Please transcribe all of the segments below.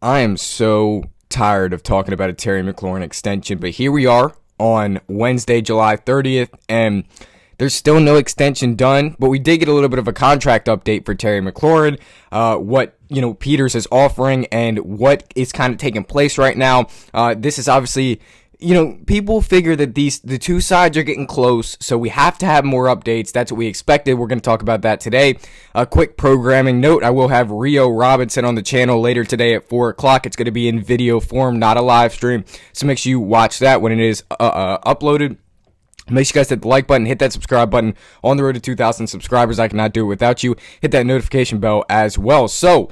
I am so tired of talking about a Terry McLaurin extension, but here we are on Wednesday, July 30th, and there's still no extension done, but we did get a little bit of a contract update for Terry McLaurin, what, Peters is offering and what is kind of taking place right now. This is obviously, people figure that the two sides are getting close, so we have to have more updates. That's what we expected. We're going to talk about that today. A quick programming note, I will have Rio Robinson on the channel later today at 4 o'clock. It's going to be in video form, not a live stream, so make sure you watch that when it is uploaded. Make sure you guys hit the like button, hit that subscribe button. On the road to 2,000 subscribers, I cannot do it without you. Hit that notification bell as well. So,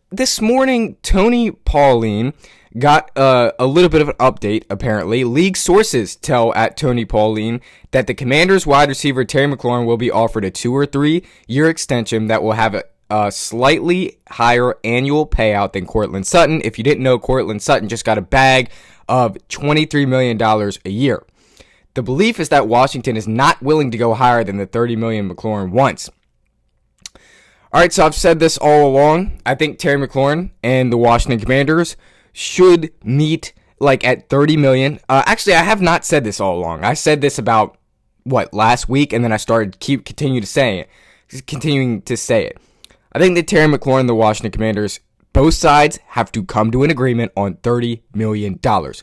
this morning, Tony Pauline got a little bit of an update, apparently. League sources tell at Tony Pauline that the Commanders wide receiver Terry McLaurin will be offered a 2 or 3 year extension that will have a slightly higher annual payout than Courtland Sutton. If you didn't know, Courtland Sutton just got a bag of $23 million a year. The belief is that Washington is not willing to go higher than the $30 million McLaurin wants. All right, so I've said this all along. I think Terry McLaurin and the Washington Commanders should meet at $30 million. Actually, I have not said this all along. I said this about last week, and then I started continuing to say it. I think that Terry McLaurin and the Washington Commanders, both sides have to come to an agreement on $30 million.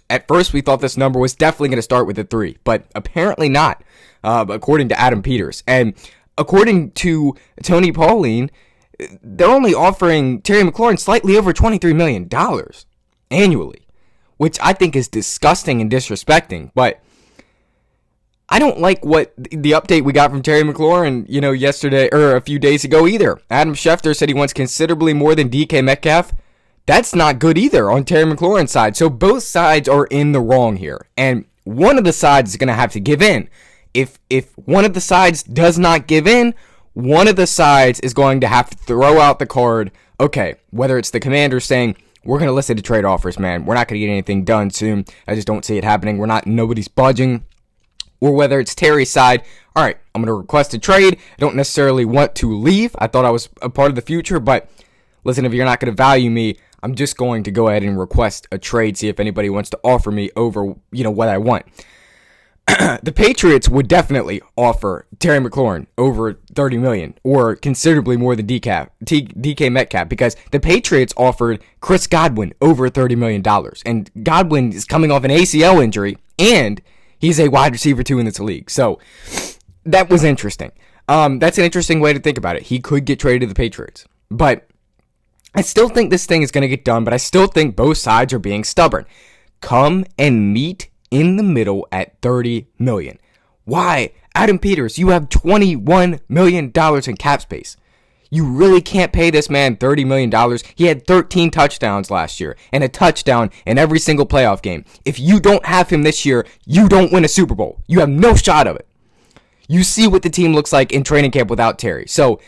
At first, we thought this number was definitely going to start with a 3, but apparently not, according to Adam Peters. And according to Tony Pauline, they're only offering Terry McLaurin slightly over $23 million annually, which I think is disgusting and disrespecting. But I don't like what the update we got from Terry McLaurin, yesterday or a few days ago either. Adam Schefter said he wants considerably more than DK Metcalf. That's not good either on Terry McLaurin's side. So both sides are in the wrong here. And one of the sides is going to have to give in. If one of the sides does not give in, one of the sides is going to have to throw out the card. Okay, whether it's the Commanders saying, we're going to listen to trade offers, man. We're not going to get anything done soon. I just don't see it happening. Nobody's budging. Or whether it's Terry's side, all right, I'm going to request a trade. I don't necessarily want to leave. I thought I was a part of the future, but listen, if you're not going to value me, I'm just going to go ahead and request a trade, see if anybody wants to offer me over, what I want. The Patriots would definitely offer Terry McLaurin over $30 million or considerably more than DK Metcalf, because the Patriots offered Chris Godwin over $30 million. And Godwin is coming off an ACL injury, and he's a wide receiver 2 in this league. So that was interesting. That's an interesting way to think about it. He could get traded to the Patriots. But I still think this thing is going to get done, but I still think both sides are being stubborn. Come and meet in the middle at $30 million. Why? Adam Peters, you have $21 million in cap space. You really can't pay this man $30 million. He had 13 touchdowns last year and a touchdown in every single playoff game. If you don't have him this year, you don't win a Super Bowl. You have no shot of it. You see what the team looks like in training camp without Terry. So,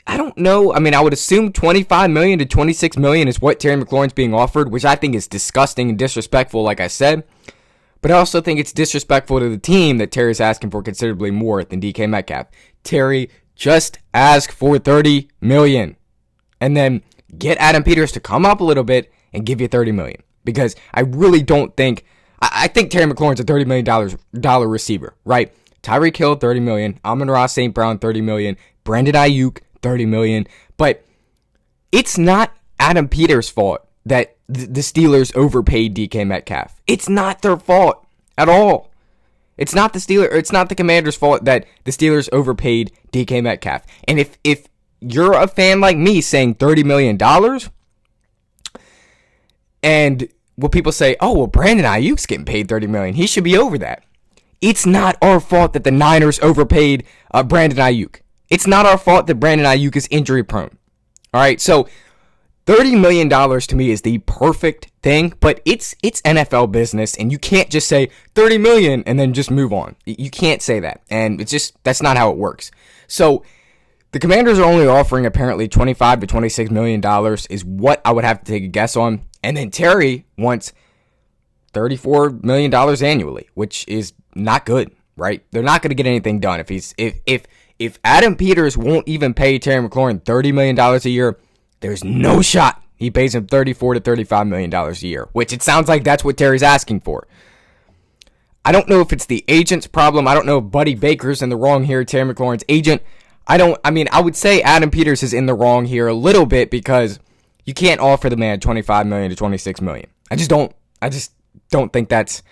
I don't know. I mean, I would assume $25 million to $26 million is what Terry McLaurin's being offered, which I think is disgusting and disrespectful, like I said. But I also think it's disrespectful to the team that Terry's asking for considerably more than DK Metcalf. Terry, just ask for $30 million. And then get Adam Peters to come up a little bit and give you $30 million. Because I really don't think... I think Terry McLaurin's a $30 million receiver, right? Tyreek Hill, $30 million. Amon-Ra St. Brown, $30 million. Brandon Ayuk, $30 million. But it's not Adam Peters' fault that the Steelers overpaid DK Metcalf. It's not their fault at all. It's not the Commanders' fault that the Steelers overpaid DK Metcalf. And if you're a fan like me saying $30 million, and well, people say, oh, well, Brandon Ayuk's getting paid $30 million. He should be over that. It's not our fault that the Niners overpaid Brandon Ayuk. It's not our fault that Brandon Ayuk is injury prone. All right, so $30 million to me is the perfect thing, but it's NFL business, and you can't just say $30 million and then just move on. You can't say that, and that's not how it works. So the Commanders are only offering apparently $25 to $26 million is what I would have to take a guess on, and then Terry wants $34 million annually, which is not good, right? They're not going to get anything done if Adam Peters won't even pay Terry McLaurin $30 million a year. there's no shot he pays him $34 to $35 million a year, which it sounds like that's what Terry's asking for. I don't know if it's the agent's problem. I don't know if Buddy Baker's in the wrong here, Terry McLaurin's agent. I would say Adam Peters is in the wrong here a little bit because you can't offer the man $25 million to $26 million. I just don't think that's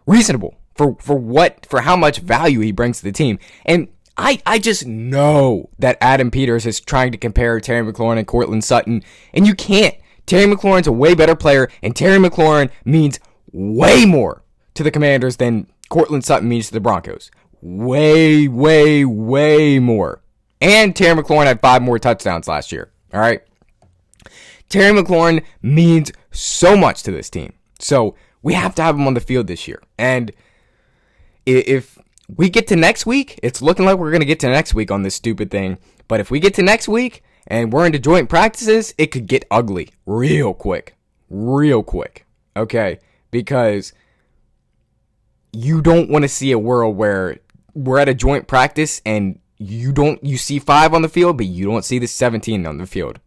reasonable for how much value he brings to the team. And I just know that Adam Peters is trying to compare Terry McLaurin and Courtland Sutton, and you can't. Terry McLaurin's a way better player, and Terry McLaurin means way more to the Commanders than Courtland Sutton means to the Broncos. Way, way, way more. And Terry McLaurin had 5 more touchdowns last year. All right? Terry McLaurin means so much to this team. So we have to have him on the field this year. And if we get to next week, it's looking like we're going to get to next week on this stupid thing. But if we get to next week and we're into joint practices, it could get ugly real quick. Real quick. Okay? Because you don't want to see a world where we're at a joint practice and you see 5 on the field, but you don't see the 17 on the field.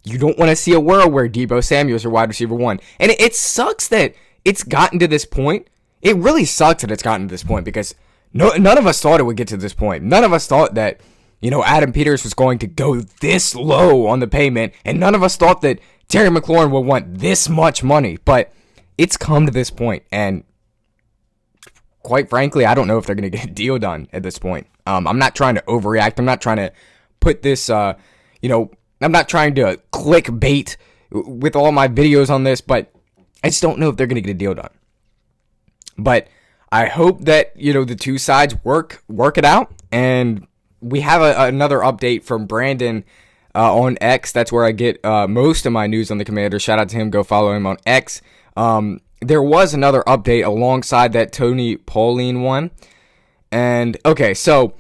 You don't want to see a world where Deebo Samuel's your wide receiver 1. And it sucks that it's gotten to this point. It really sucks that it's gotten to this point because none of us thought it would get to this point. None of us thought that, Adam Peters was going to go this low on the payment, and none of us thought that Terry McLaurin would want this much money. But it's come to this point, and quite frankly, I don't know if they're going to get a deal done at this point. I'm not trying to overreact. I'm not trying to put this, I'm not trying to clickbait with all my videos on this, but I just don't know if they're going to get a deal done. But I hope that, the two sides work it out. And we have another update from Brandon on X. That's where I get most of my news on the Commanders. Shout out to him. Go follow him on X. There was another update alongside that Tony Pauline one. And, okay, so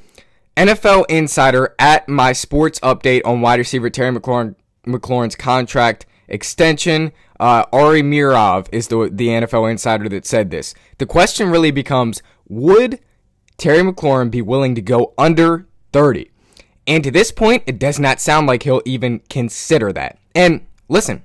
NFL Insider at my sports update on wide receiver Terry McLaurin's contract extension. Ari Mirov is the NFL Insider that said this. The question really becomes, would Terry McLaurin be willing to go under 30? And to this point, it does not sound like he'll even consider that. And listen,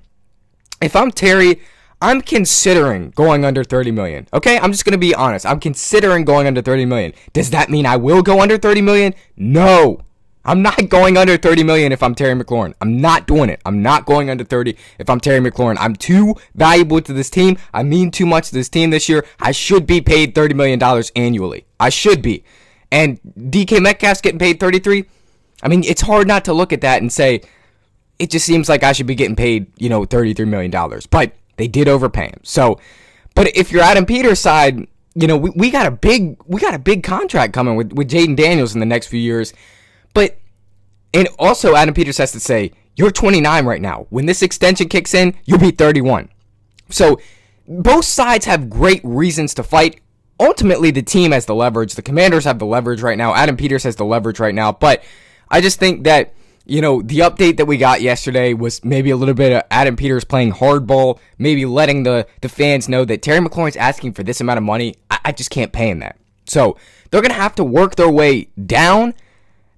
if I'm Terry, I'm considering going under 30 million. Okay, I'm just going to be honest. I'm considering going under 30 million. Does that mean I will go under 30 million? No. I'm not going under 30 million if I'm Terry McLaurin. I'm not doing it. I'm not going under 30 if I'm Terry McLaurin. I'm too valuable to this team. I mean too much to this team this year. I should be paid $30 million annually. I should be. And DK Metcalf's getting paid 33. I mean, it's hard not to look at that and say, it just seems like I should be getting paid, $33 million. But they did overpay him. So, but if you're Adam Peters' side, we got a big contract coming with Jaden Daniels in the next few years. And also Adam Peters has to say, you're 29 right now. When this extension kicks in, you'll be 31. So both sides have great reasons to fight. Ultimately, the team has the leverage. The Commanders have the leverage right now. Adam Peters has the leverage right now. But I just think that, the update that we got yesterday was maybe a little bit of Adam Peters playing hardball, maybe letting the fans know that Terry McLaurin's asking for this amount of money. I just can't pay him that. So they're going to have to work their way down.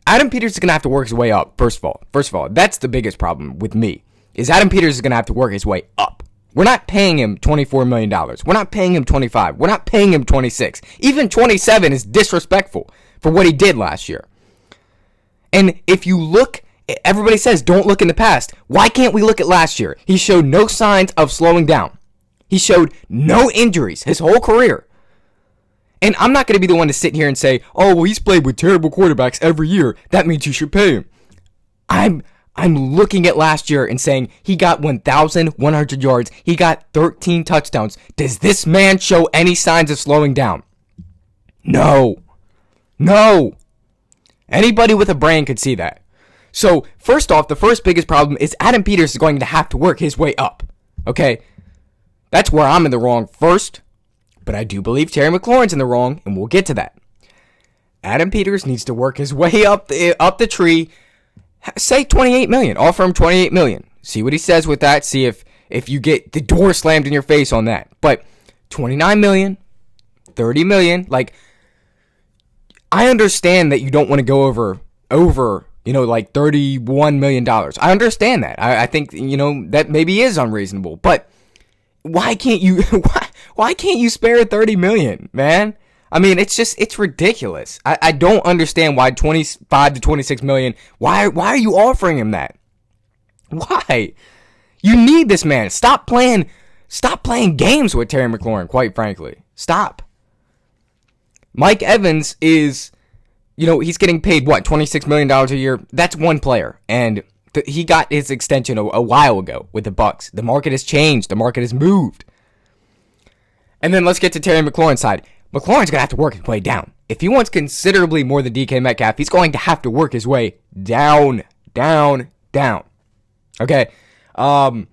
Adam Peters is going to have to work his way up, first of all. That's the biggest problem with me, is Adam Peters is going to have to work his way up. We're not paying him $24 million. We're not paying him $25. We're not paying him $26. Even $27 is disrespectful for what he did last year. And if you look, everybody says don't look in the past. Why can't we look at last year? He showed no signs of slowing down. He showed no injuries his whole career. And I'm not going to be the one to sit here and say, oh, well, he's played with terrible quarterbacks every year. That means you should pay him. I'm looking at last year and saying he got 1,100 yards. He got 13 touchdowns. Does this man show any signs of slowing down? No. Anybody with a brain could see that. So, first off, the first biggest problem is Adam Peters is going to have to work his way up. Okay? That's where I'm in the wrong first. But I do believe Terry McLaurin's in the wrong, and we'll get to that. Adam Peters needs to work his way up the tree. Say $28 million. Offer him $28 million. See what he says with that. See if you get the door slammed in your face on that. But $29 million, $30 million, like, I understand that you don't want to go over like $31 million. I understand that. I think, that maybe is unreasonable, but why can't you, why can't you spare $30 million, man? I mean, it's ridiculous. I don't understand why 25 to 26 million, why are you offering him that? Why? You need this man. Stop playing games with Terry McLaurin, quite frankly. Stop. Mike Evans is, he's getting paid, $26 million a year? That's one player. And he got his extension a while ago with the Bucks. The market has changed. The market has moved. And then let's get to Terry McLaurin's side. McLaurin's going to have to work his way down. If he wants considerably more than DK Metcalf, he's going to have to work his way down. Okay? So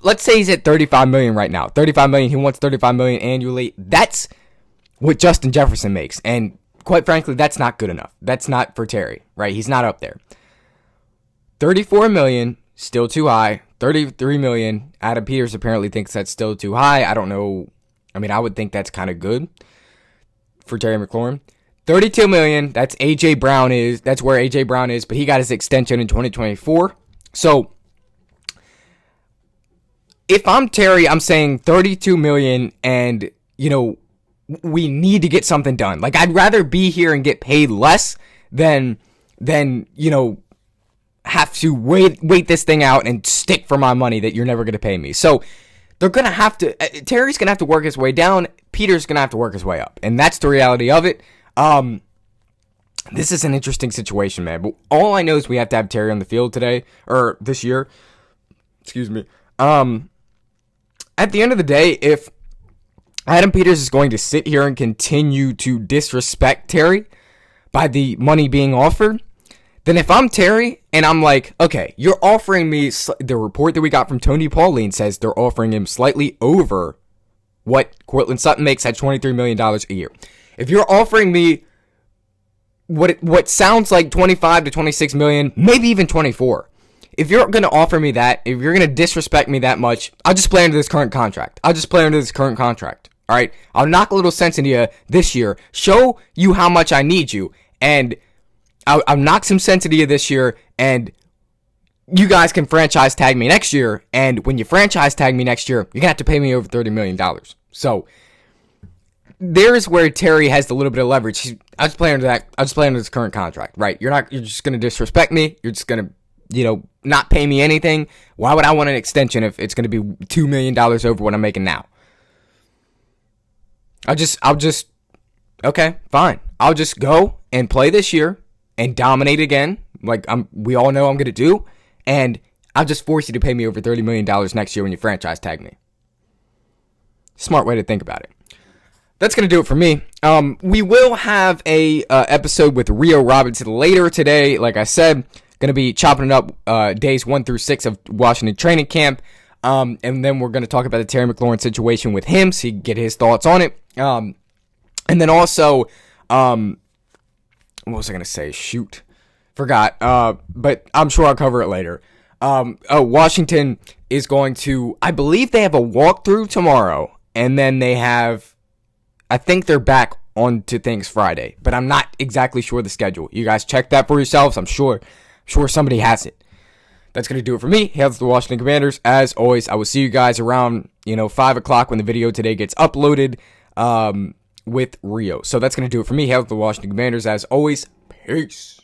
let's say he's at $35 million right now. $35 million, he wants $35 million annually. That's what Justin Jefferson makes. And quite frankly, that's not good enough. That's not for Terry, right? He's not up there. $34 million, still too high. $33 million, Adam Peters apparently thinks that's still too high. I don't know. I mean, I would think that's kind of good for Terry McLaurin. $32 million, that's AJ Brown is. That's where AJ Brown is, but he got his extension in 2024. So if I'm Terry, I'm saying $32 million, and we need to get something done. Like, I'd rather be here and get paid less than have to wait this thing out and stick for my money that you're never going to pay me. So they're going to have to, Terry's going to have to work his way down. Peter's going to have to work his way up. And that's the reality of it. This is an interesting situation, man. But all I know is we have to have Terry on the field today, or this year. Excuse me. At the end of the day, if Adam Peters is going to sit here and continue to disrespect Terry by the money being offered, then if I'm Terry and I'm like, okay, you're offering me, the report that we got from Tony Pauline says they're offering him slightly over what Courtland Sutton makes at $23 million a year. If you're offering me what sounds like 25 to 26 million, maybe even 24, if you're going to offer me that, if you're going to disrespect me that much, I'll just play under this current contract. All right? I'll knock a little sense into you this year, show you how much I need you, and I'll knock some sense into you this year, and you guys can franchise tag me next year, and when you franchise tag me next year, you're going to have to pay me over $30 million. So there's where Terry has the little bit of leverage. I'll just play under this current contract, right? You're just going to disrespect me. You're just going to, not pay me anything. Why would I want an extension if it's going to be $2 million over what I'm making now? Okay, fine. I'll just go and play this year and dominate again, like we all know I'm going to do, and I'll just force you to pay me over $30 million next year when you franchise tag me. Smart way to think about it. That's going to do it for me. We will have a episode with Rio Robinson later today. Like I said, going to be chopping it up days 1 through 6 of Washington training camp. And then we're going to talk about the Terry McLaurin situation with him, so you can get his thoughts on it. And then also, what was I going to say? Shoot. Forgot. But I'm sure I'll cover it later. Washington is going to, I believe they have a walkthrough tomorrow, and then they have, I think they're back on to things Friday, but I'm not exactly sure the schedule. You guys check that for yourselves. I'm sure somebody has it. That's going to do it for me. Hail to the Washington Commanders. As always, I will see you guys around, 5 o'clock when the video today gets uploaded with Rio. So that's going to do it for me. Hail to the Washington Commanders. As always, peace.